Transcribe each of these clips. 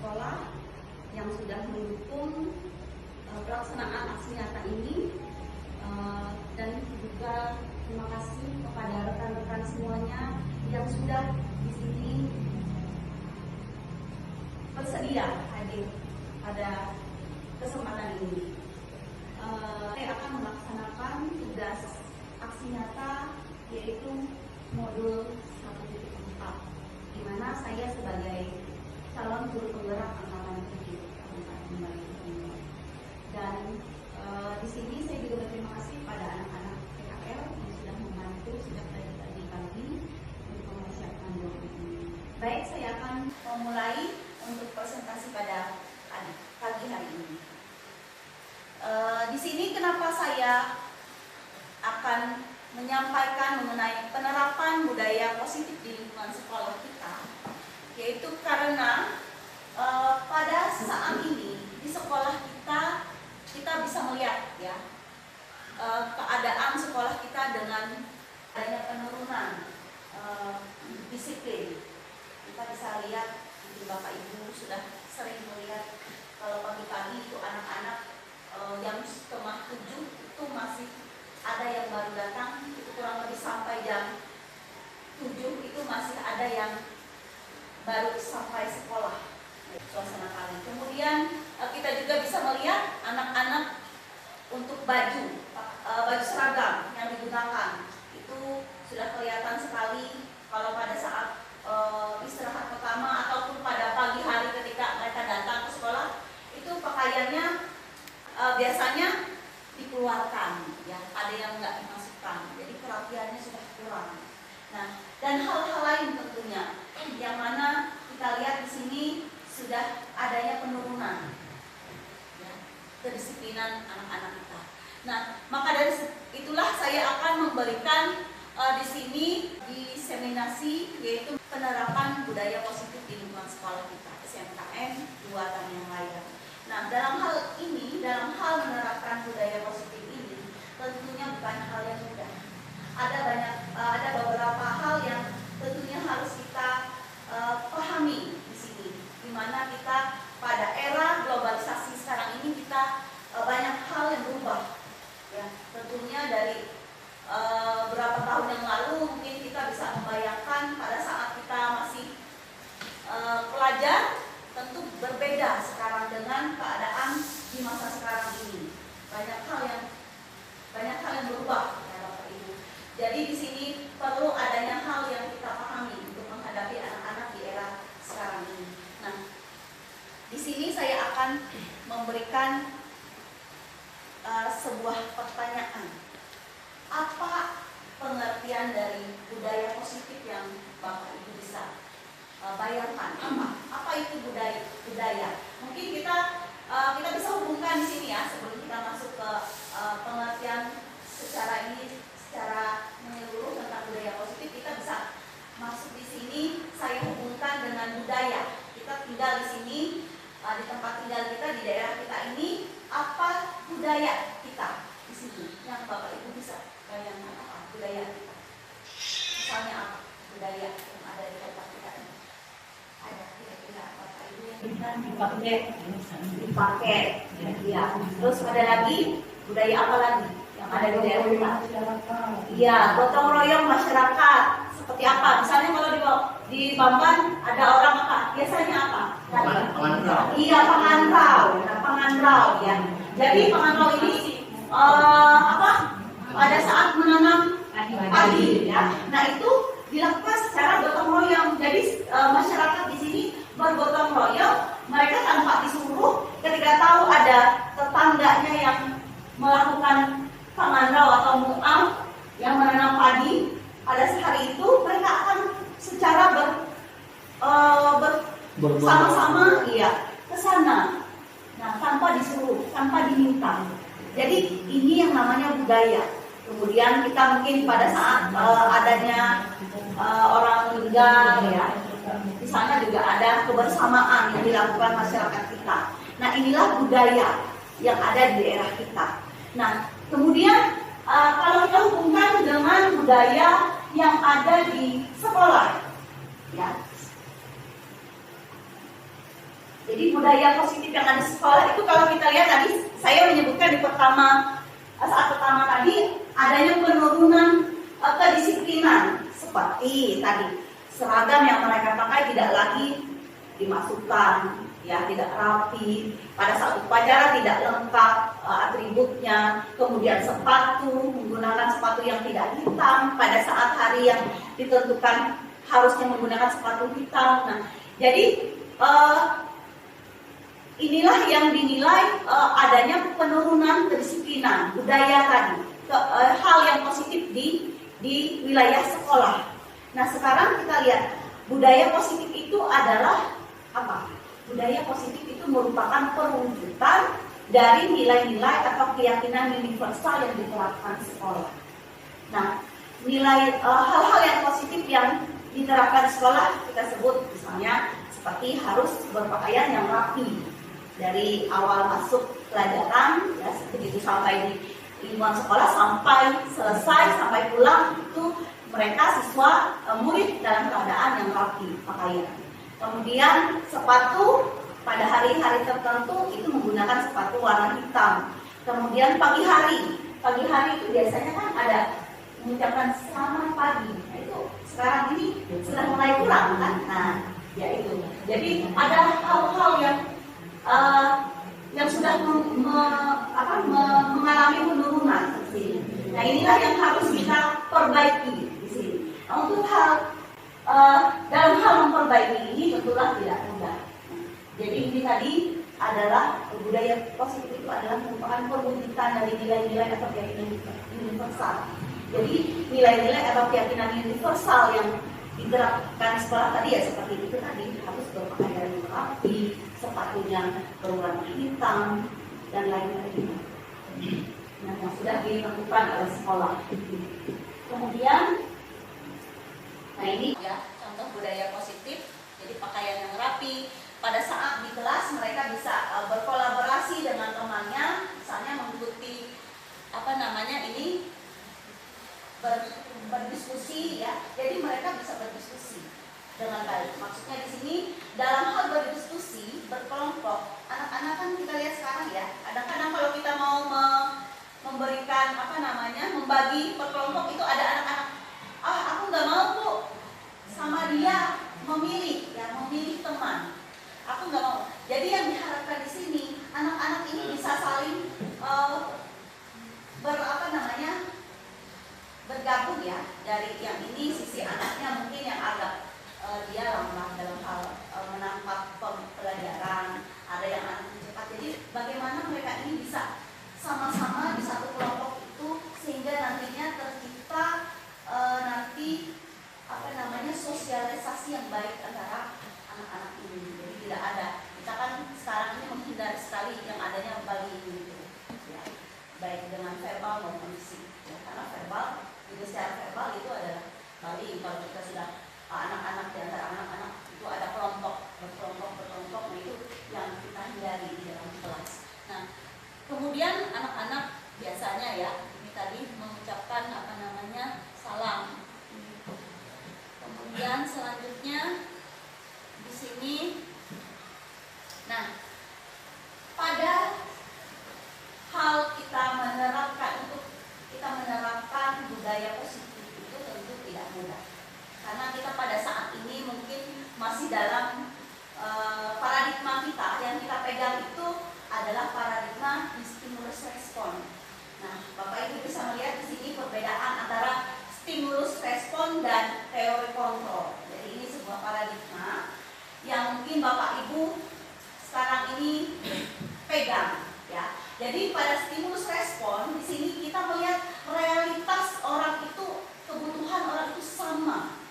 sekolah yang sudah mendukung pelaksanaan aksi nyata ini, dan juga terima kasih kepada rekan-rekan semuanya yang sudah di sini bersedia hadir pada kesempatan ini. Saya akan melaksanakan tugas aksi nyata yaitu modul 1.4, di mana saya sebagai calon guru penggerak angkatan 7 dan di sini saya juga berterima kasih pada anak-anak PKL yang sudah membantu sejak tadi pagi untuk mempersiapkan modul ini. Baik, saya akan memulai untuk presentasi pada pagi hari ini. Di sini kenapa saya akan menyampaikan mengenai penerapan budaya positif di lingkungan sekolah kita, yaitu karena pada saat ini di sekolah kita bisa melihat ya keadaan sekolah kita dengan adanya penurunan disiplin. Kita bisa lihat, Bapak Ibu sudah sering melihat kalau pagi-pagi itu anak-anak jam setengah 7 itu masih ada yang baru datang, itu kurang lebih sampai jam 7 itu masih ada yang baru sampai sekolah. Suasana kali. Kemudian kita juga bisa melihat anak-anak untuk baju seragam yang digunakan itu sudah kelihatan sekali kalau pada saat istirahat pertama ataupun pada pagi hari ketika mereka datang ke sekolah itu pakaiannya biasanya dikeluarkan, ya, ada yang nggak dimasukkan, jadi perhatiannya sudah kurang. Nah, dan hal-hal lain tentunya yang mana kita lihat di sini sudah adanya penurunan ya, kedisiplinan anak-anak kita. Nah, maka dari itulah saya akan memberikan di sini diseminasi yaitu penerapan budaya positif di lingkungan sekolah kita, SMKN 2 dan yang lain. Nah, dalam hal ini, dalam hal menerapkan budaya positif ini, tentunya bukan hal yang mudah. Ada beberapa hal yang tentunya harus kita pahami di sini, di mana kita pada era globalisasi sekarang ini kita banyak hal yang berubah. Ya, tentunya dari beberapa tahun yang lalu mungkin kita bisa membayangkan pada saat kita masih pelajar. Tentu berbeda sekarang dengan keadaan di masa sekarang ini. Banyak hal yang berubah ya Bapak Ibu. Jadi di sini perlu adanya hal yang kita pahami untuk menghadapi anak-anak di era sekarang ini. Nah, di sini saya akan memberikan sebuah pertanyaan. Apa pengertian dari budaya positif yang Bapak Ibu bisa bayangkan? Apa itu budaya? Mungkin kita bisa hubungkan di sini ya, sebelum kita masuk ke pengertian secara menyeluruh tentang budaya positif. Kita bisa masuk di sini, saya hubungkan dengan budaya. Kita tinggal di sini, di tempat tinggal kita, di daerah kita ini, apa budaya kita di sini? Yang Bapak Ibu bisa bayangkan apa budaya kita? Misalnya apa budaya yang ada di tempat kita ini? Ada kira-kira Bapak Ibu yang dipakai, ya. Terus ada lagi budaya apa lagi yang ada di daerah kita? Iya, gotong royong masyarakat. Seperti apa? Misalnya kalau di Bamban ada orang apa? Biasanya apa? Pengantrau. Iya, pengantrau. Nah, pengantrau ya. Jadi pengantrau ini pada saat menanam padi ya. Nah, itu dilakukan secara gotong royong. Jadi masyarakat di sini bergotong royong, mereka tanpa disuruh, ketika tahu ada tetangganya yang melakukan pengantrau atau mu'am yang menanam padi, pada sehari itu mereka akan secara bersama-sama ke sana. Nah, tanpa disuruh, tanpa diminta. Jadi ini yang namanya budaya. Kemudian kita mungkin pada saat adanya orang meninggal ya, di sana juga ada kebersamaan yang dilakukan masyarakat kita. Nah, inilah budaya yang ada di daerah kita. Nah, kemudian kalau kita hubungkan dengan budaya yang ada di sekolah, ya. Jadi budaya positif yang ada di sekolah itu kalau kita lihat tadi saya menyebutkan di saat pertama tadi adanya penurunan kedisiplinan seperti tadi seragam yang mereka pakai tidak lagi dimasukkan, ya tidak rapi, pada saat upacara tidak lengkap atributnya, kemudian sepatu menggunakan sepatu yang tidak hitam pada saat hari yang ditentukan harusnya menggunakan sepatu hitam. Nah, jadi inilah yang dinilai adanya penurunan kedisiplinan budaya tadi, hal yang positif di wilayah sekolah. Nah, sekarang kita lihat budaya positif itu adalah apa? Budaya positif itu merupakan perwujudan dari nilai-nilai atau keyakinan universal yang diterapkan sekolah. Nah, nilai hal-hal yang positif yang diterapkan di sekolah kita sebut misalnya seperti harus berpakaian yang rapi dari awal masuk pelajaran, ya begitu sampai di lingkungan sekolah sampai selesai sampai pulang itu mereka siswa murid dalam keadaan yang rapi pakaian. Kemudian sepatu pada hari-hari tertentu itu menggunakan sepatu warna hitam. Kemudian pagi hari itu biasanya kan ada mengucapkan selamat pagi. Nah, itu sekarang ini sudah mulai kurang kan? Nah, ya itu. Jadi ada hal-hal yang sudah mengalami penurunan di sini. Nah, inilah yang harus kita perbaiki di sini. Nah, untuk dalam hal memperbaiki ini tentulah tidak mudah. Jadi ini tadi adalah budaya positif itu adalah merupakan perwujudan dari nilai-nilai atau keyakinan universal. Jadi nilai-nilai atau keyakinan universal yang diterapkan sekolah tadi ya seperti itu tadi, harus berpakaian yang rapi, sepatunya berwarna hitam dan lain-lain. Nah, yang sudah dilakukan oleh sekolah. Kemudian, nah ini ya contoh budaya positif. Jadi pakaian yang rapi. Pada saat di kelas mereka bisa berkolaborasi dengan temannya, misalnya mengikuti berdiskusi ya. Jadi mereka bisa berdiskusi dengan baik. Maksudnya di sini dalam hal berdiskusi berkelompok, anak-anak kan kita lihat sekarang ya. Kadang-kadang kalau kita mau memberikan membagi per kelompok itu ada anak-anak, aku nggak mau Bu sama dia memilih teman. Aku nggak mau. Jadi yang diharapkan di sini anak-anak ini bisa saling bergabung ya. Dari yang ini sisi anaknya mungkin yang agak dia lemah dalam hal menangkap pelajaran, ada yang anak cepat. Jadi bagaimana mereka ini bisa sama-sama di satu kelompok itu sehingga nantinya tercipta sosialisasi yang baik antara anak-anak ini. Jadi tidak ada, kita kan sekarang ini menghindari sekali yang adanya bullying gitu ya, baik dengan verbal maupun fisik ya, karena verbal itu secara verbal itu adalah bullying. Kalau kita sudah anak-anak, di antara anak-anak itu ada berkelompok, nah itu yang kita hindari di dalam kelas. Nah, kemudian anak-anak biasanya ya, ini tadi mengucapkan salam. Kemudian selanjutnya di sini, nah pada hal kita menerapkan budaya positif itu tentu tidak mudah, karena kita pada saat ini mungkin masih dalam paradigma kita yang kita pegang itu adalah paradigma stimulus respon. Nah, Bapak Ibu bisa melihat di sini perbedaan antara stimulus respon dan teori kontrol. Jadi ini sebuah paradigma yang mungkin Bapak Ibu sekarang ini pegang ya. Jadi pada stimulus respon di sini kita melihat realitas orang itu, kebutuhan orang itu sama.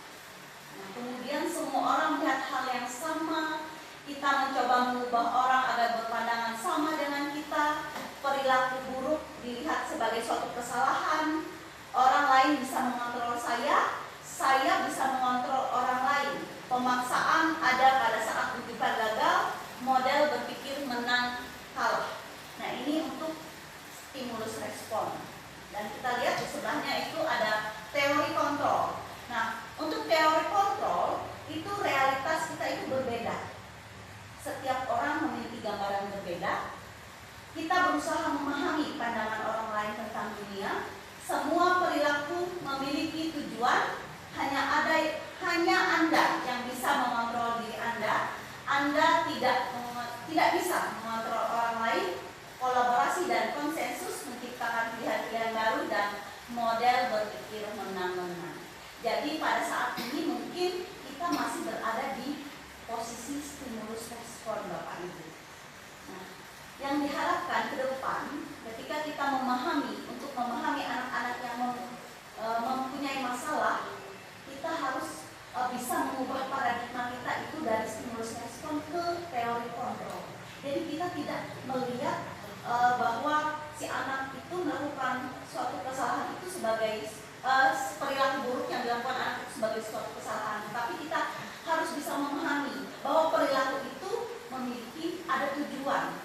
Nah, kemudian semua orang melihat hal yang sama. Kita mencoba mengubah orang agar berpandangan sama dengan kita. Perilaku buruk dilihat sebagai suatu kesalahan. Orang lain bisa mengontrol saya bisa mengontrol orang lain. Pemaksaan ada pada saat rujukan gagal, model berpikir menang kalah. Nah, ini untuk stimulus respon. Dan kita lihat di Jadi pada saat ini mungkin kita masih berada di posisi stimulus respon Bapak Ibu. Nah, yang diharapkan ke depan ketika kita untuk memahami anak-anak yang mempunyai masalah, kita harus bisa mengubah paradigma kita itu dari stimulus respon ke teori kontrol. Jadi kita tidak melihat bahwa si anak itu melakukan suatu kesalahan itu sebagai perilaku buruk yang dilakukan anak itu sebagai suatu kesalahan, tapi kita harus bisa memahami bahwa perilaku itu memiliki ada tujuan,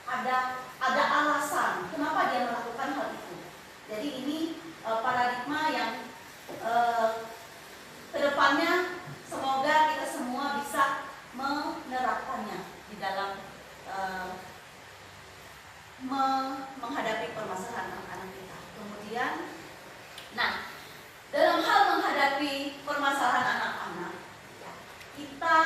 ada alasan kenapa dia melakukan hal itu. Jadi ini paradigma yang kedepannya semoga kita semua bisa menerapkannya di dalam menghadapi permasalahan anak-anak kita. Kemudian, nah, dalam hal menghadapi permasalahan anak-anak, kita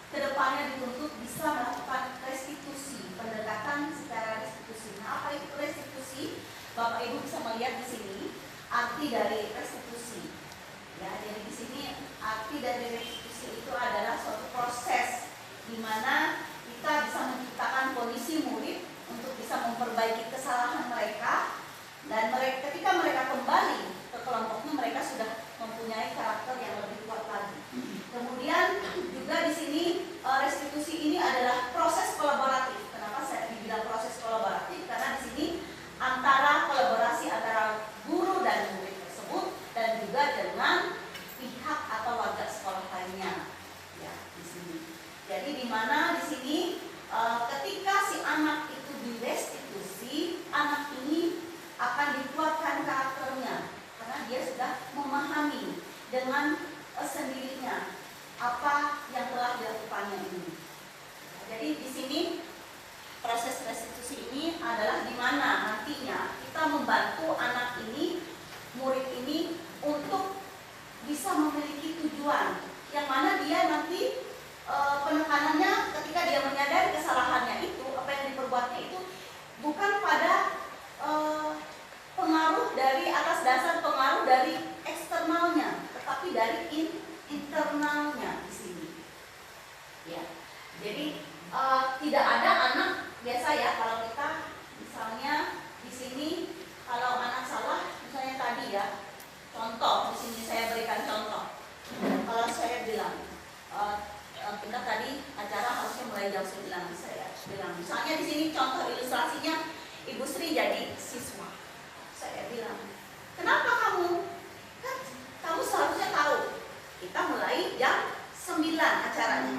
kedepannya dituntut bisa melakukan restitusi, pendekatan secara restitusi. Nah, apa itu restitusi? Bapak Ibu bisa melihat di sini arti dari restitusi. Ya, jadi di sini arti dari restitusi itu adalah suatu proses di mana kita bisa menciptakan kondisi murid untuk bisa memperbaiki kesalahan mereka, dan ketika mereka kembali ke kelompoknya mereka sudah mempunyai karakter yang lebih kuat lagi. Kemudian juga di sini restitusi ini adalah proses kolaboratif. Kenapa saya dibilang proses kolaboratif? Karena di sini antara kolaborasi antara guru dan murid tersebut dan juga dengan pihak atau warga sekolah lainnya. Ya, di sini. Jadi di mana di sini ketika si anak itu direstitusi, anak ini akan dikuatkan karakternya karena dia sudah memahami dengan sendirinya apa yang telah dilakukannya ini. Jadi di sini proses restitusi ini adalah di mana nantinya kita membantu anak ini, murid ini untuk bisa memiliki tujuan yang mana dia nanti penekanannya ketika dia menyadari kesalahannya itu, apa yang diperbuatnya itu bukan pada pengaruh dari atas dasar pengaruh dari eksternalnya, tetapi dari internalnya di sini. Ya, jadi tidak ada anak biasa ya kalau kita misalnya di sini kalau anak salah, misalnya tadi ya contoh di sini saya berikan contoh. Kalau saya bilang kita tadi acara harusnya mulai jam 9, saya bilang misalnya di sini contoh ilustrasinya Ibu Sri jadi siswa. Saya bilang, kenapa kamu? Kan kamu seharusnya tahu kita mulai jam 9 acaranya.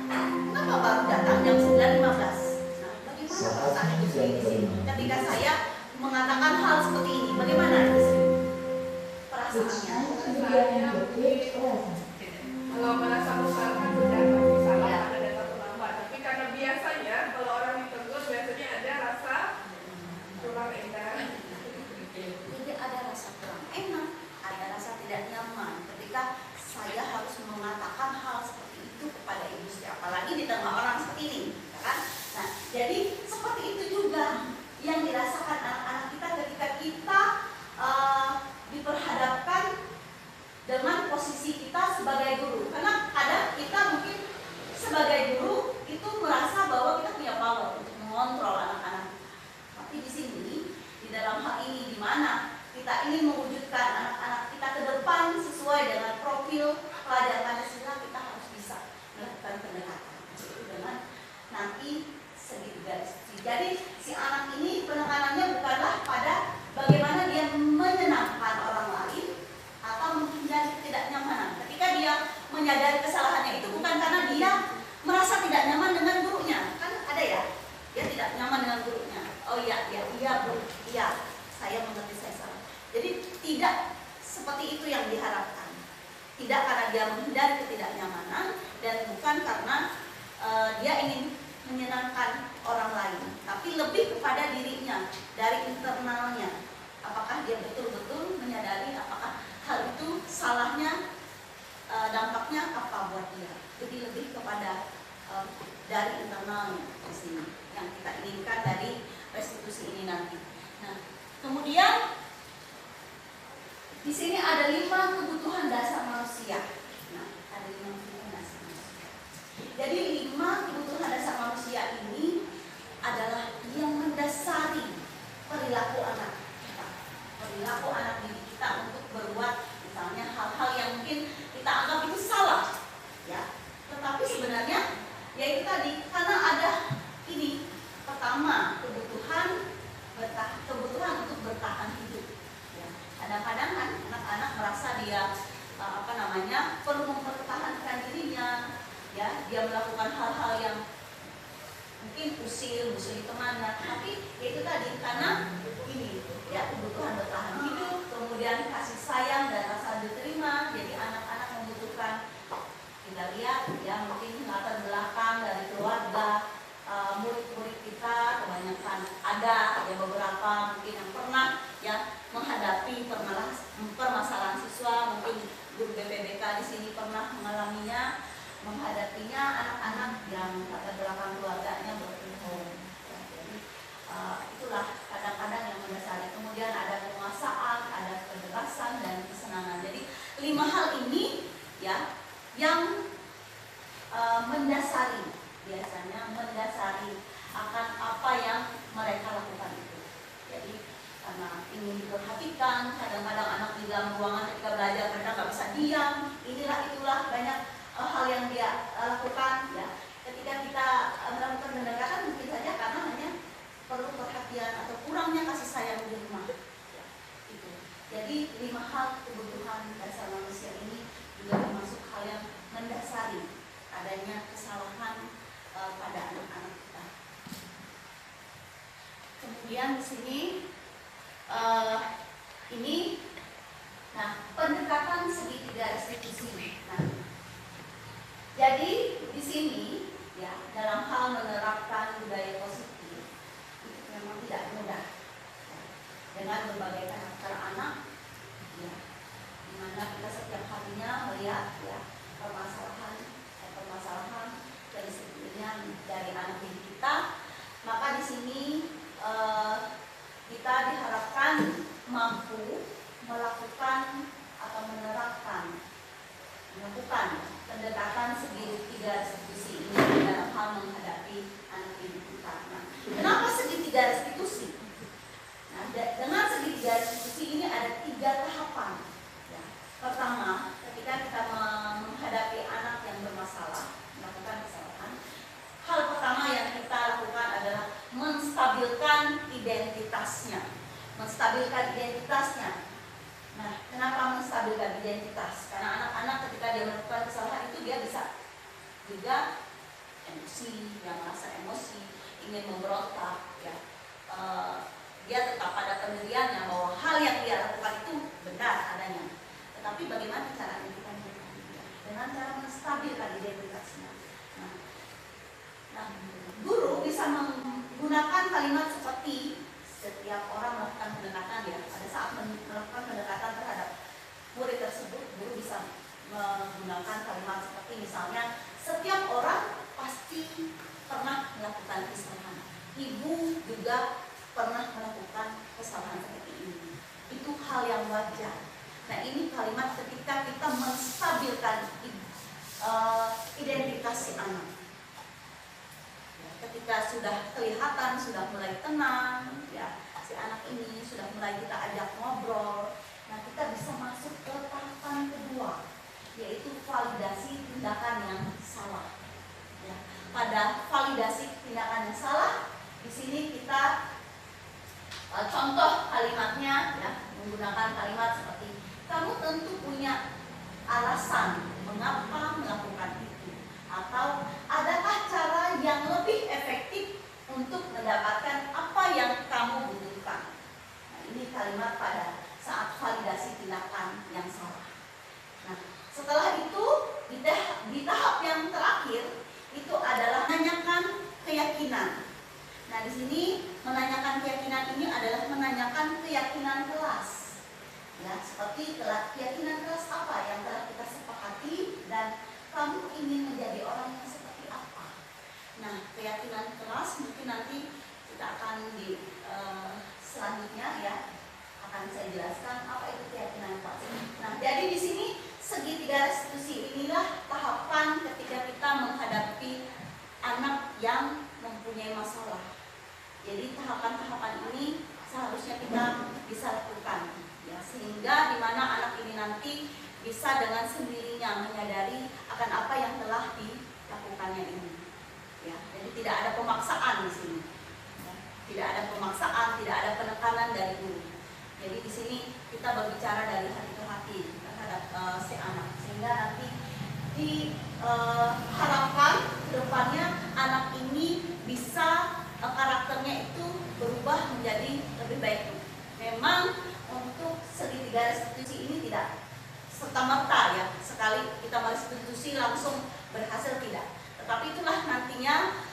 Kenapa baru datang jam 9.15? Nah, bagaimana perasaan Ibu Sri di sini? Ketika saya mengatakan hal seperti ini, bagaimana Ibu Sri? Perasaannya? Kalau merasa menyalahkan sudah pasti salah, ada data terlambat. Tapi karena biasanya kalau orang ditegur biasanya ada rasa kurang enak. Jadi ada rasa kurang enak, ada rasa tidak nyaman ketika saya harus mengatakan hal seperti itu kepada Ibu Sri, apalagi di tengah orang seperti ini, ya kan? Nah, jadi seperti itu juga yang dirasakan anak-anak kita ketika kita diperhadapkan dengan posisi kita sebagai guru. Karena kadang kita mungkin sebagai guru itu merasa bahwa kita punya power untuk mengontrol anak-anak. Tapi di sini, di dalam hal ini di mana kita ingin mewujudkan anak-anak kita ke depan sesuai dengan profil pelajar Pancasila, kita harus bisa melakukan pendekatan dengan nanti segitiga. Jadi si anak ini penekanannya bukanlah pada bagaimana dia menyenangkan orang lain atau menghindari ketidaknyamanan. Ketika dia menyadari kesalahannya itu bukan karena dia merasa tidak nyaman dengan gurunya. Kan ada ya, dia tidak nyaman dengan gurunya. Oh iya, Bu, saya mengerti, saya salah. Jadi tidak seperti itu yang diharapkan. Tidak karena dia menghindari ketidaknyamanan dan bukan karena dia ingin menyenangkan orang lain, tapi lebih kepada dirinya, dari internalnya. Apakah dia betul-betul menyadari apakah hal itu salahnya, dampaknya apa buat dia. Jadi lebih kepada dari internalnya di sini yang kita inginkan dari restitusi ini nanti. Nah, kemudian di sini ada 5 kebutuhan dasar manusia misalnya perlu mempertahankan dirinya, ya, dia melakukan hal-hal yang mungkin musuhi temannya, tapi itu tadi karena ini ya kebutuhan bertahan hidup, kemudian kasih sayang dan rasa diterima. Jadi anak-anak membutuhkan, kita lihat ya mungkin latar belakang dari keluarga, murid-murid kita kebanyakan ada ya beberapa mungkin yang pernah ya menghadapi permasalahan siswa, mungkin guru BPBK di sini pernah mengalaminya, menghadapinya anak-anak yang latar belakang keluarganya broken home. Ya, jadi itulah kadang-kadang yang mendasari. Kemudian ada penguasaan, ada kebebasan dan kesenangan. Jadi 5 hal ini ya yang mendasari, biasanya mendasari akan apa yang mereka lakukan itu. Jadi karena ingin diperhatikan, kadang-kadang anak di dalam ruangan ketika belajar mereka nggak bisa diam, inilah itulah banyak hal yang dia lakukan ya. Ketika kita melakukan pendekatan mungkin saja karena hanya perlu perhatian atau kurangnya kasih sayang di rumah ya, itu. Jadi 5 hal kebutuhan dasar manusia ini juga termasuk hal yang mendasari adanya kesalahan pada anak-anak kita. Kemudian di sini ini, nah pendekatan segitiga restitusi. Nah, jadi di sini ya dalam hal menerapkan budaya positif itu memang tidak mudah ya, dengan berbagai karakter anak ya, dimana kita setiap harinya melihat ya permasalahan dari sebelumnya dari anak didik kita, maka di sini kita diharapkan mampu melakukan atau melakukan pendekatan segitiga restitusi ini dalam hal menghadapi anak didik kita. Nah, kenapa segitiga restitusi? Nah, dengan segitiga restitusi ini ada 3 tahapan. Ya. Pertama, ketika kita menghadapi anak yang bermasalah, melakukan kesalahan, hal pertama yang kita lakukan adalah menstabilkan identitasnya. Nah, kenapa menstabilkan identitas? Karena anak-anak ketika dia melakukan kesalahan itu dia bisa juga emosi, yang merasa emosi, ingin memberontak, ya. Dia tetap pada pendiriannya bahwa hal yang dia lakukan itu benar adanya. Tetapi bagaimana caranya kita melakukan itu? Dengan cara menstabilkan identitasnya. Nah, guru bisa menggunakan kalimat seperti setiap orang melakukan pendekatan ya. Pada saat melakukan pendekatan terhadap murid tersebut, guru bisa menggunakan kalimat seperti misalnya setiap orang pasti pernah melakukan kesalahan. Ibu juga pernah melakukan kesalahan seperti ini. Itu hal yang wajar. Nah, ini kalimat ketika kita menstabilkan identitas si anak. Ketika sudah kelihatan, sudah mulai tenang, ya si anak ini sudah mulai kita ajak ngobrol. Nah, kita bisa masuk ke tahapan kedua, yaitu validasi tindakan yang salah. Ya, pada validasi tindakan yang salah, di sini kita contoh kalimatnya, ya menggunakan kalimat seperti kamu tentu punya alasan mengapa melakukan itu, atau adakah cara yang lebih efektif untuk mendapatkan apa yang kamu butuhkan. Nah, ini kalimat pada saat validasi tindakan yang salah. Nah, setelah itu di tahap yang terakhir itu adalah menanyakan keyakinan. Nah, di sini menanyakan keyakinan ini adalah menanyakan keyakinan kelas. Ya, seperti keyakinan kelas apa yang telah kita sepakati dan kamu ingin menjadi orang yang seperti apa. Nah, keyakinan kelas mungkin nanti kita akan di selanjutnya ya akan saya jelaskan apa itu keyakinan kelas. Nah, jadi di sini segitiga restitusi inilah tahapan ketika kita menghadapi anak yang mempunyai masalah. Jadi tahapan-tahapan ini seharusnya kita bisa lakukan ya, sehingga di mana anak ini nanti bisa dengan sendirinya menyadari akan apa yang telah dilakukannya ini. Ya, jadi tidak ada pemaksaan di sini. Ya, tidak ada pemaksaan, tidak ada penekanan dari guru. Jadi di sini kita berbicara dari hati ke hati terhadap si anak. sehingga nanti diharapkan kedepannya anak ini bisa karakternya itu berubah menjadi lebih baik. Memang untuk segitiga restitusi ini tidak serta-merta ya, sekali kita merestitusi langsung berhasil, tidak. Tetapi itulah nantinya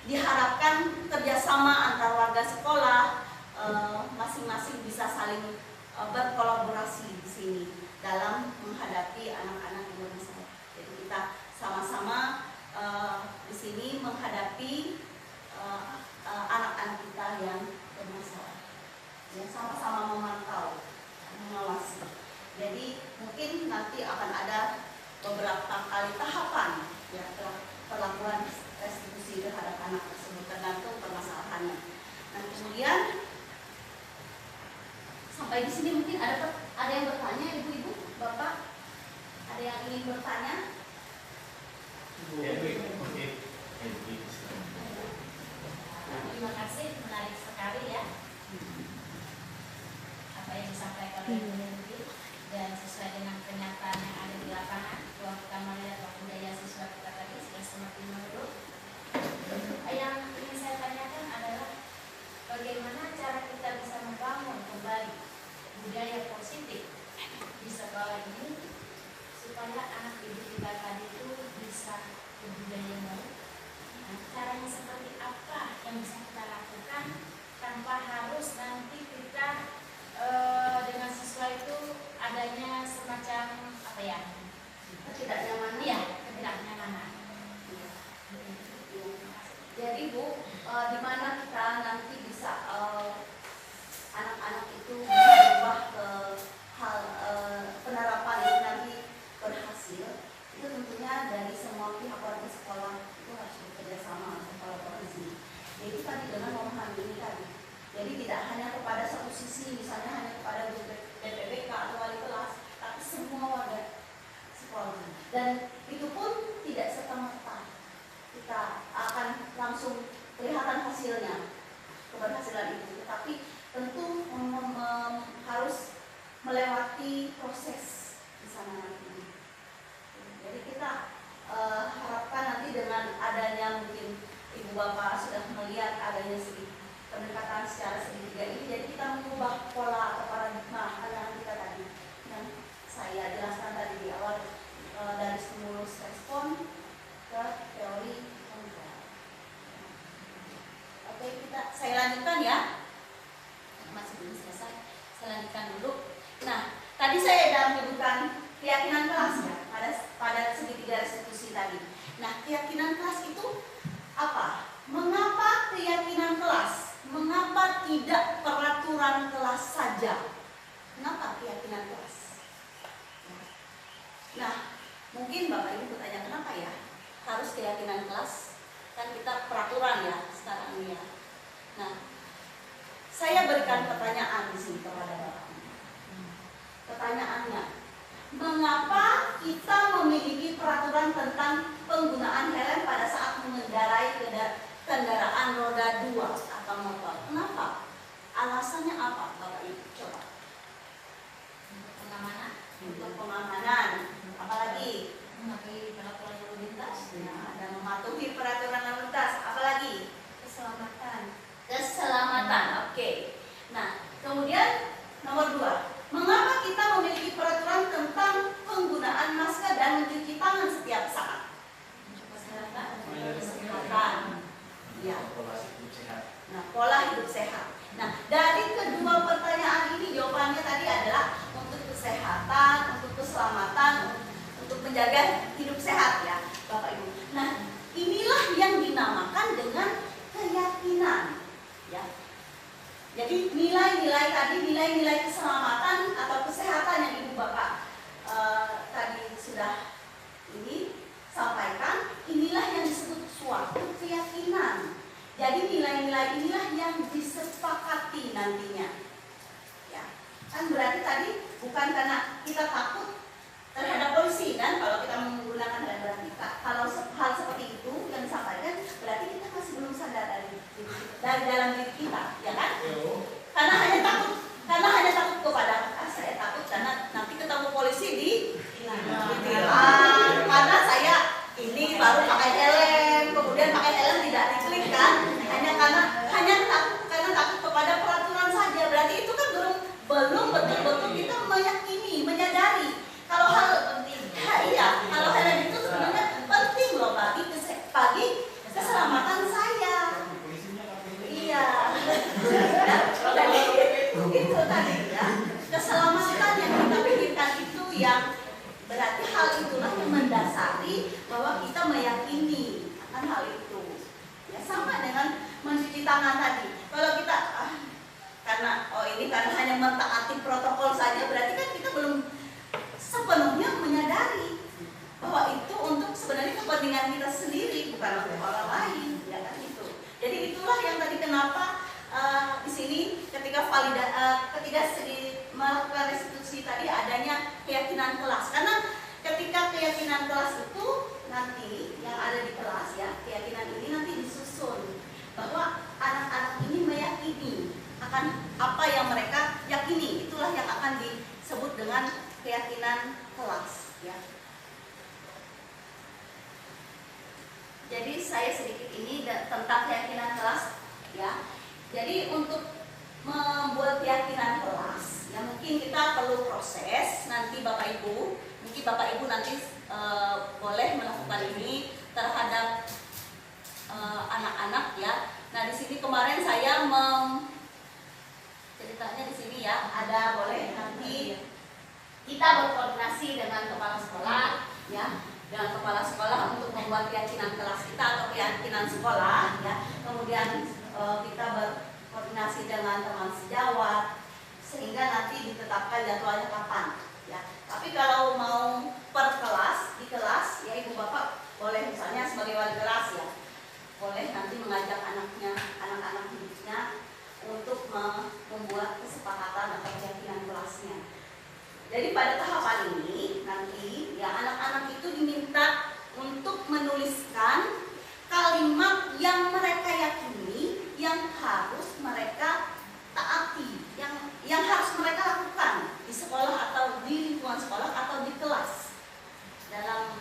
diharapkan kerjasama antar warga sekolah, masing-masing bisa saling berkolaborasi di sini dalam menghadapi anak-anak yang bermasalah. Jadi kita sama-sama di sini menghadapi anak-anak kita yang bermasalah, ya, sama-sama memantau, mengawasi. Jadi mungkin nanti akan ada beberapa kali tahapan ya perlakuan restitusi terhadap anak tersebut tergantung permasalahannya. Nah, kemudian sampai di sini mungkin ada yang bertanya, ibu-ibu, bapak, ada yang ingin bertanya? Terima kasih, menarik sekali ya apa yang disampaikan oleh Ibu Henry, dan sesuai dengan kenyataan yang ada di lapangan bahwa kita melihat bahwa budaya siswa kita tadi sudah semakin menurun. Yang ingin saya tanyakan adalah bagaimana cara kita bisa membangun kembali budaya positif di sekolah ini supaya anak didik kita tadi itu bisa berbudaya yang baik. Nah, caranya seperti apa yang bisa kita lakukan tanpa harus nanti kita dengan siswa itu adanya semacam apa ya, Ketidaknyamanan. iya, ketidaknyamanan. Jadi Bu, di mana kita nanti bisa anak-anak itu bisa berubah ke hal penerapan yang nanti berhasil, itu tentunya dari semua pihak warga sekolah itu harus bekerja sama atau kolaborasi. Jadi tadi dengan memahami ini tadi, jadi tidak hanya kepada satu sisi, misalnya hanya kepada BPPK atau wali kelas, tapi semua warga sekolah. Dan itu pun tidak serta-merta kita akan langsung kelihatan hasilnya, keberhasilan itu, tetapi tentu harus melewati proses di sana nanti. Jadi kita harapkan nanti dengan adanya mungkin ibu bapak sudah melihat adanya pendekatan secara segitiga ini, jadi kita mengubah pola atau paradigma anak kita tadi yang saya jelaskan tadi di awal, dari stimulus respon ke teori pembelajaran. Oke, saya lanjutkan ya. Masih belum selesai, saya lanjutkan dulu. Nah, tadi saya sudah menyebutkan keyakinan kelas ya pada segitiga restitusi tadi. Nah, keyakinan kelas itu apa? Mengapa keyakinan kelas? Mengapa tidak peraturan kelas saja? Kenapa keyakinan kelas? Nah, mungkin Bapak Ibu bertanya, kenapa ya harus keyakinan kelas? Kan kita peraturan ya sekarang ini ya. Nah, saya berikan pertanyaan di sini kepada Bapak. Pertanyaannya, mengapa kita memiliki peraturan tentang penggunaan helm pada saat mengendarai kendaraan roda 2 atau motor? Kenapa? Alasannya apa, Bapak Ibu? Coba. Pengamanan, Untuk pengamanan. Apalagi? mematuhi peraturan lalu lintas, Nah, dan mematuhi peraturan lalu lintas. Apalagi? keselamatan. Keselamatan. Oke. Nah, kemudian nomor 2. Mengapa kita memiliki peraturan tentang penggunaan masker dan mencuci tangan setiap saat? Kesehatan. Ya. Nah, pola hidup sehat. Nah, dari kedua pertanyaan ini jawabannya tadi adalah untuk kesehatan, untuk keselamatan, untuk menjaga hidup sehat ya, Bapak Ibu. Nah, inilah yang dinamakan dengan keyakinan, ya. Jadi nilai-nilai tadi, nilai-nilai keselamatan atau kesehatan yang Ibu Bapak tadi sudah sampaikan, inilah yang disebut suatu keyakinan. Jadi nilai-nilai inilah yang disepakati nantinya. Ya, kan berarti tadi bukan karena kita takut terhadap polisi kan, kalau kita menggunakan dan berarti kalau hal seperti itu yang disampaikan, berarti kita masih belum sadar dari dalam diri kita, ya kan? Karena hanya takut kepada saya takut karena nanti ketemu polisi Berarti hal itulah yang mendasari bahwa kita meyakini akan hal itu. Ya, sama dengan mencuci tangan tadi. Kalau kita karena hanya mentaati protokol saja, berarti kan kita belum sepenuhnya menyadari bahwa itu untuk sebenarnya kepentingan kita sendiri, bukan untuk orang lain, ya kan itu. Jadi itulah yang tadi kenapa di sini ketika melakukan restitusi tadi adanya keyakinan kelas, karena ketika keyakinan kelas itu nanti yang ada di kelas, ya, keyakinan ini nanti disusun bahwa anak-anak ini meyakini akan apa yang mereka yakini, itulah yang akan disebut dengan keyakinan kelas, ya. Jadi saya sedikit ini tentang keyakinan kelas, ya. Jadi untuk membuat keyakinan kelas, ya mungkin kita perlu proses. Nanti Bapak Ibu, mungkin Bapak Ibu nanti boleh melakukan ini terhadap anak-anak, ya. Nah di sini kemarin saya ceritanya di sini, ya, ada boleh nanti kita berkoordinasi dengan kepala sekolah, ya, dengan kepala sekolah untuk membuat keyakinan kelas kita atau keyakinan sekolah, ya. Kemudian kita berkoordinasi dengan teman sejawat sehingga nanti ditetapkan jadwalnya kapan, ya. Tapi kalau mau per kelas, di kelas, ya Ibu Bapak boleh misalnya sebagai wali kelas, ya, boleh nanti mengajak anak-anak hidupnya untuk membuat kesepakatan atau keyakinan kelasnya. Jadi pada tahapan ini nanti, ya, anak-anak itu diminta untuk menuliskan kalimat yang mereka yakini, yang harus mereka taati, yang harus mereka lakukan di sekolah atau di lingkungan sekolah atau di kelas, dalam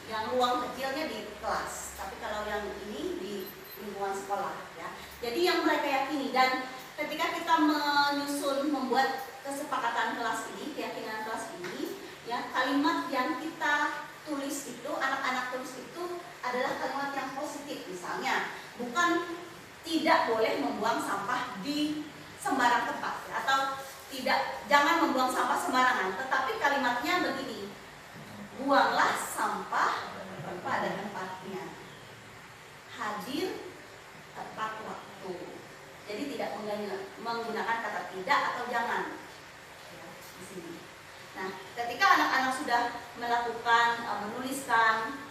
yang ruang kecilnya di kelas, tapi kalau yang ini di lingkungan sekolah, ya. Jadi yang mereka yakini, dan ketika kita membuat kesepakatan kelas ini, keyakinan kelas ini, ya, kalimat yang kita tulis itu, anak-anak tulis itu adalah kalimat yang positif. Misalnya, bukan tidak boleh membuang sampah di sembarang tempat, ya, atau jangan membuang sampah sembarangan, tetapi kalimatnya begini: buanglah sampah pada tempatnya, hadir tepat waktu. Jadi tidak menggunakan kata tidak atau jangan, ya, di sini. Nah, ketika anak-anak sudah melakukan menuliskan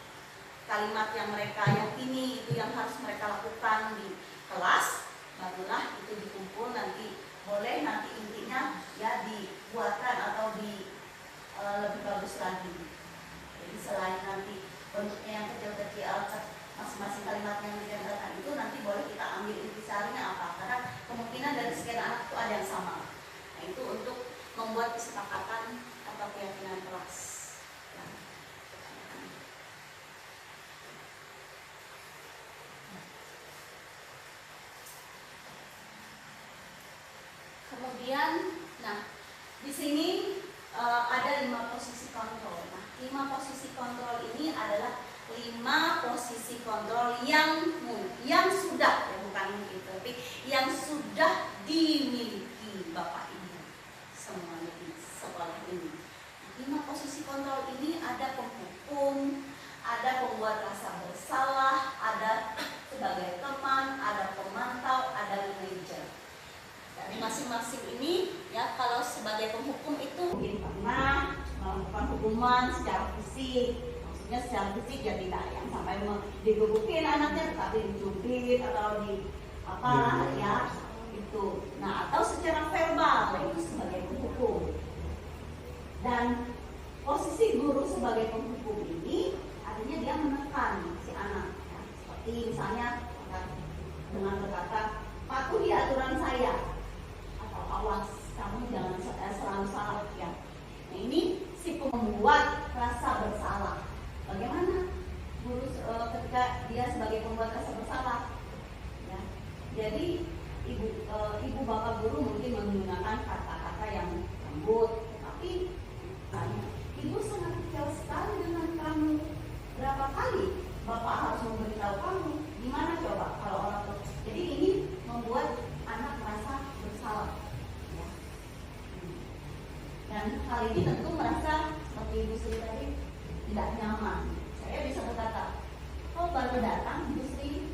kalimat yang mereka yakini itu yang harus mereka lakukan di kelas, barulah itu dikumpul, nanti boleh nanti intinya, ya, dibuatkan atau lebih bagus lagi. Jadi selain nanti bentuknya yang kecil-kecil, masing-masing kalimat yang ditempelkan itu nanti boleh kita ambil intisarinya apa, karena kemungkinan dari sekian anak itu ada yang sama. Nah, itu untuk membuat kesepakatan atau keyakinan kelas, ya. Kemudian, nah, di sini ada 5 posisi kontrol. Nah, 5 posisi kontrol ini adalah 5 posisi kontrol yang sudah, ya, bukan mungkin, tapi yang sudah dimiliki Bapak Ibu semuanya di sekolah ini. 5 posisi kontrol ini ada penghukum, ada pembuat rasa bersalah, ada sebagai teman, ada pemantau, ada manajer. Dari masing-masing ini, ya, kalau sebagai penghukum itu mungkin pernah melakukan hukuman secara fisik. Maksudnya secara fisik, ya, tidak yang sampai digebukin anaknya, tetapi dicubit atau di apa, ya, itu. Nah, atau secara verbal, itu sebagai penghukum. Dan posisi guru sebagai penghukum ini artinya dia menekan si anak, ya. Seperti misalnya dengan berkata, patuhi aturan saya, atau awas kamu jangan selalu salah, ya. Nah, ini si pembuat rasa bersalah. Bagaimana guru ketika dia sebagai pembuat rasa bersalah, ya. Jadi ibu bapak guru mungkin menggunakan kata-kata yang lembut, tapi ibu sangat kecil sekali dengan kamu. Berapa kali bapak harus memberitahu kamu? Gimana coba kalau orang tua? Jadi ini membuat anak merasa bersalah, ya. Dan hal ini tentu merasa Sri tadi tidak nyaman. Saya bisa berkata, oh baru datang Bu Sri,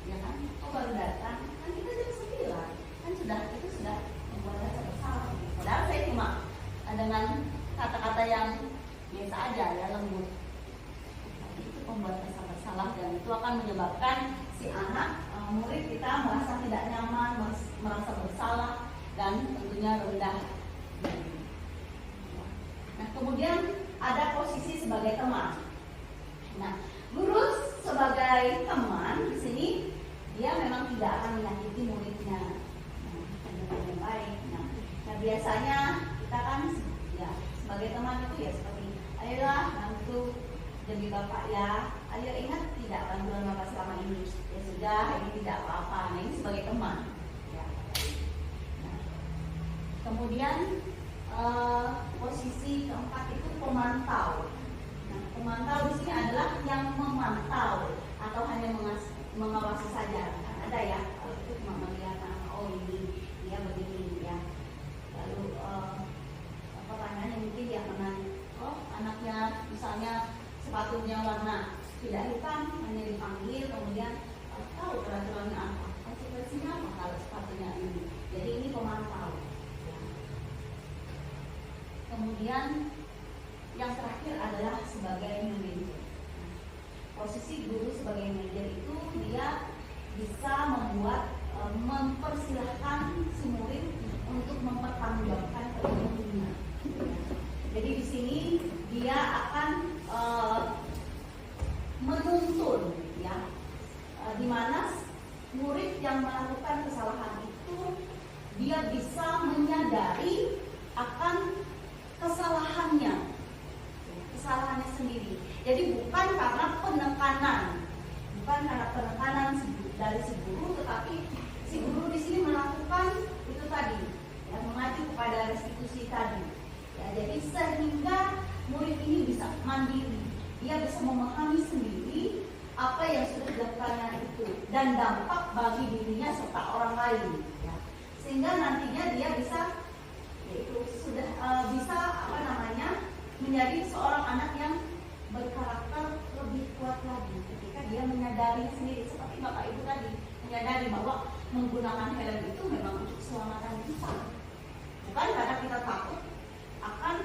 ya kan? Oh baru datang, kan kita jam 9, kan itu sudah membuat rasa bersalah. Padahal saya cuma dengan kata-kata yang biasa aja ya, lembut. Itu membuat rasa bersalah dan itu akan menyebabkan si anak murid kita merasa tidak nyaman, merasa bersalah dan tentunya rendah. Nah, kemudian ada posisi sebagai teman. Nah, guru sebagai teman di sini dia memang tidak akan menyakiti muridnya. Dengan yang baik. Nah, biasanya kita kan ya sebagai teman itu ya seperti ayolah bantu demi Bapak ya. Ayo ingat tidak bantuan Bapak selama ini. Ya sudah, ini tidak apa-apa. Nah, ini sebagai teman. Ya. Nah, kemudian posisi keempat itu pemantau. Nah, pemantau di sini adalah yang memantau atau hanya mengawasi saja. Ada ya, kalau itu cuma melihat oh ini dia begini ya. Lalu pertanyaannya mungkin dia pernah anaknya misalnya sepatunya warna tidak hitam, hanya dipanggil kemudian tahu peraturannya apa, konsekuensinya apa kalau sepatunya ini. Jadi ini pemantau. Kemudian yang terakhir adalah sebagai manajer. Posisi guru sebagai manajer itu dia bisa mempersilahkan si murid untuk mempertanggungjawabkan perilakunya. Jadi di sini dia akan menuntun, ya, di mana murid yang melakukan kesalahan itu dia bisa menyadari akan kesalahannya sendiri. Jadi bukan karena penekanan dari si guru, tetapi si guru di sini melakukan itu tadi, ya, mengacu kepada restitusi tadi. Ya, jadi sehingga murid ini bisa mandiri, dia bisa memahami sendiri apa yang sudah dilakukannya itu dan dampak bagi dirinya serta orang lain. Ya. Sehingga nantinya dia bisa sudah bisa menjadi seorang anak yang berkarakter lebih kuat lagi ketika dia menyadari sendiri seperti Bapak Ibu tadi, menyadari bahwa menggunakan helm itu memang untuk keselamatan kita, bukan karena kita takut akan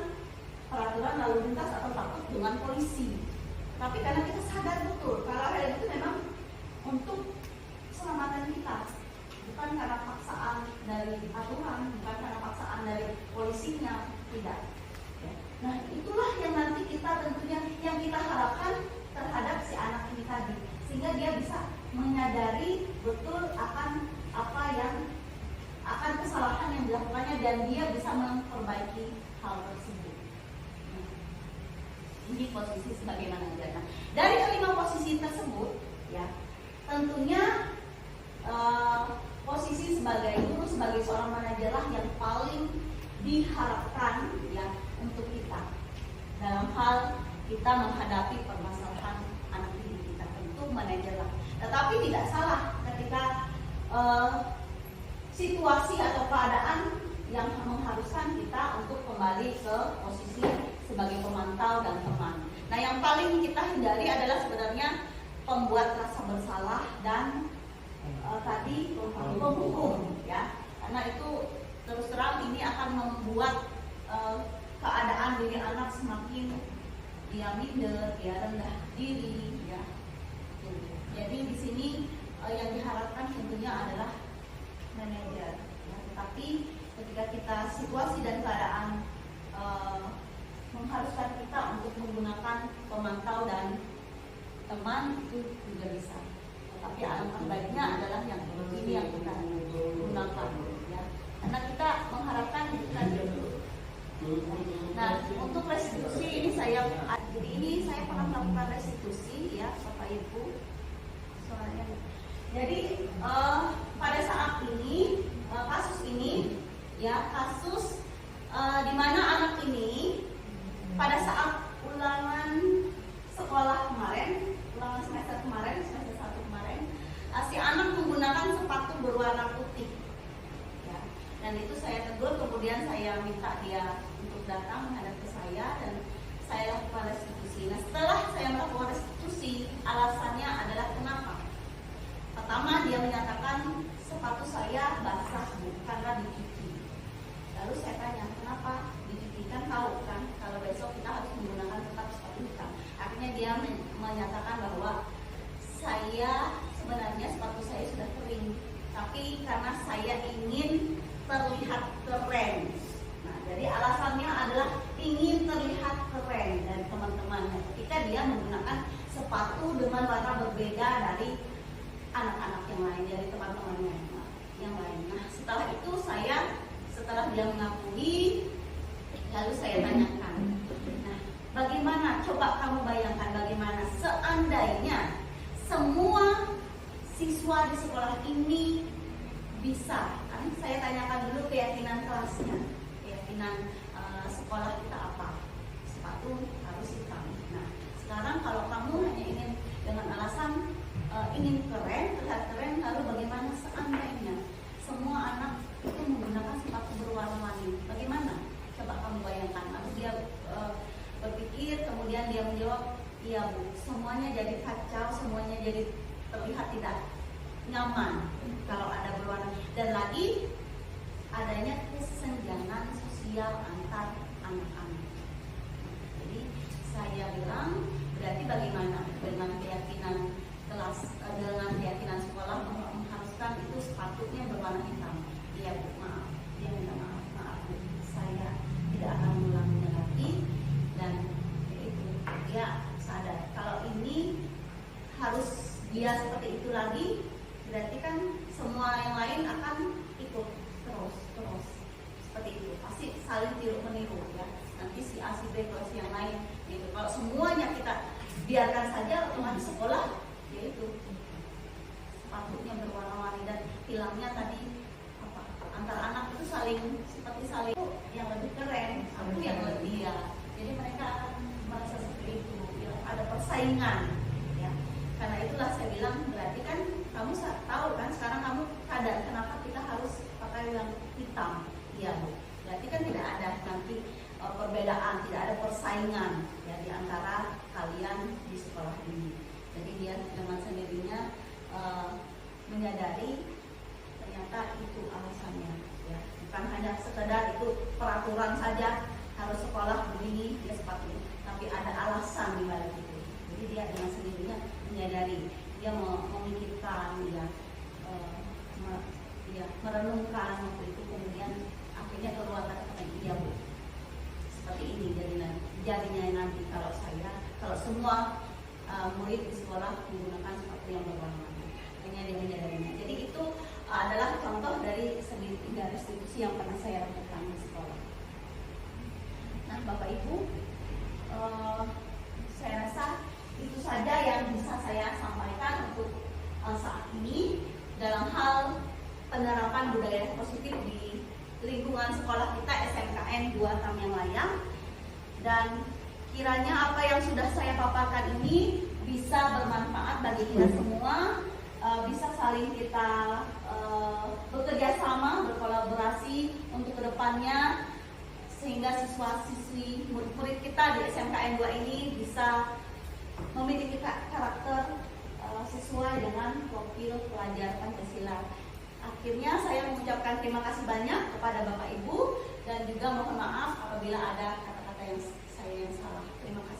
peraturan lalu lintas atau takut dengan polisi, tapi karena kita sadar betul kalau helm itu memang untuk keselamatan kita, bukan karena paksaan dari aturan, bukan karena paksaan dari polisinya, tidak. Nah, itulah yang nanti kita tentunya yang kita harapkan terhadap si anak ini tadi, sehingga dia bisa menyadari betul akan apa yang akan kesalahan yang dilakukannya dan dia bisa memperbaiki hal tersebut. Ini posisi sebagai manajer. Nah, dari kelima posisi tersebut, ya, tentunya posisi sebagai guru, sebagai seorang manajer lah yang paling diharapkan, ya, untuk kita dalam hal kita menghadapi permasalahan anak didik kita, tentu manajer lah. Tetapi tidak salah ketika situasi atau keadaan yang mengharuskan kita untuk kembali ke posisi sebagai pemantau dan teman. Nah, yang paling kita hindari adalah sebenarnya pembuat rasa bersalah dan tadi penghukum, ya, karena itu terus terang ini akan membuat keadaan diri anak semakin dia minder, dia rendah diri, ya. Jadi di sini yang diharapkan tentunya adalah manajer. Ya. Tetapi ketika kita situasi dan keadaan mengharuskan kita untuk menggunakan pemantau dan teman, itu juga bisa. Tetapi alangkah baiknya adalah yang ini yang kita gunakan, ya. Karena kita mengharapkan kita dulu. Nah, untuk restitusi ini saya pernah melakukan restitusi, ya, Bapak Ibu. Jadi pada saat ini kasus ini, ya, kasus di mana anak ini pada saat ulangan sekolah kemarin, ulangan semester 1 kemarin, si anak menggunakan sepatu berwarna putih. Ya. Dan itu saya tegur, kemudian saya minta dia untuk datang menghadap ke saya dan saya lakukan menyatakan bahwa saya sebenarnya sepatu saya sudah kering, tapi karena saya ingin terlihat keren. Nah, jadi alasannya adalah ingin terlihat keren dari teman-temannya. Ketika dia menggunakan sepatu dengan warna berbeda dari anak-anak yang lain, dari teman-temannya yang lain. Nah, setelah itu setelah dia mengakui, lalu saya tanyakan, nah, bagaimana? Coba kamu bayangkan bagaimana seandainya semua siswa di sekolah ini bisa. Kan saya tanyakan dulu keyakinan kelasnya, keyakinan sekolah kita apa? Sepatu harus hitam. Nah, sekarang kalau kamu hanya ingin dengan alasan ingin keren, terlihat keren, lalu bagaimana seandainya semua anak itu menggunakan sepatu berwarna-warni? Bagaimana? Coba kamu bayangkan. Lalu dia berpikir, kemudian dia menjawab, iya Bu, semuanya jadi kacau, semuanya jadi terlihat tidak nyaman kalau ada berwarna. Dan lagi adanya kesenjangan sosial antar anak-anak. Jadi saya bilang, berarti bagaimana dengan keyakinan kelas, dengan keyakinan sekolah mengharuskan itu sepatunya berwarna hitam? Iya Bu, maaf. Dia minta maaf Bu, saya tidak akan mengulanginya lagi. Dan itu dia sadar kalau ini harus dia seperti itu lagi, berarti kan semua yang lain akan ikut terus seperti itu, pasti saling tiru meniru ya. Nanti si A, si B, si yang lain gitu. Kalau semuanya kita biarkan saja, otomatis sekolah yaitu sepatunya berwarna-warni dan hilangnya tadi apa, antar anak itu saling yang lebih keren, satu yang lebih ya. Jadi mereka akan merasa seperti itu, ya, ada persaingan ya. Karena itulah saya bilang, berarti kan kamu tahu kan, sekarang kamu sadar kenapa kita harus pakai yang hitam. Iya Bu, berarti kan tidak ada nanti perbedaan, tidak ada persaingan ya di antara kalian di sekolah ini. Jadi dia dengan sendirinya menyadari ternyata itu alasannya ya. Bukan hanya sekedar itu peraturan saja harus sekolah begini dia sepatu, tapi ada alasan di balik itu. Jadi dia dengan sendirinya menyadari, dia memikirkan ya, merenungkan waktu itu, kemudian akhirnya keluar kata-kata, iya Bu, seperti ini jadinya nanti kalau semua murid di sekolah menggunakan sepatu yang berwarna. Akhirnya dia menyadarinya. Jadi itu adalah contoh dari segi 3 restitusi yang pernah saya lakukan di sekolah. Nah, Bapak Ibu, saya rasa itu saja yang bisa saya sampaikan untuk saat ini dalam hal penerapan budaya positif di lingkungan sekolah kita SMKN 2 Tamyang Layang. Dan kiranya apa yang sudah saya paparkan ini bisa bermanfaat bagi kita semua, bisa saling kita bekerja sama, berkolaborasi untuk kedepannya, sehingga siswa-siswi murid-murid kita di SMKN 2 ini bisa memiliki karakter sesuai dengan profil pelajar Pancasila. Akhirnya saya mengucapkan terima kasih banyak kepada Bapak Ibu dan juga mohon maaf apabila ada kata-kata yang saya salah. Terima kasih.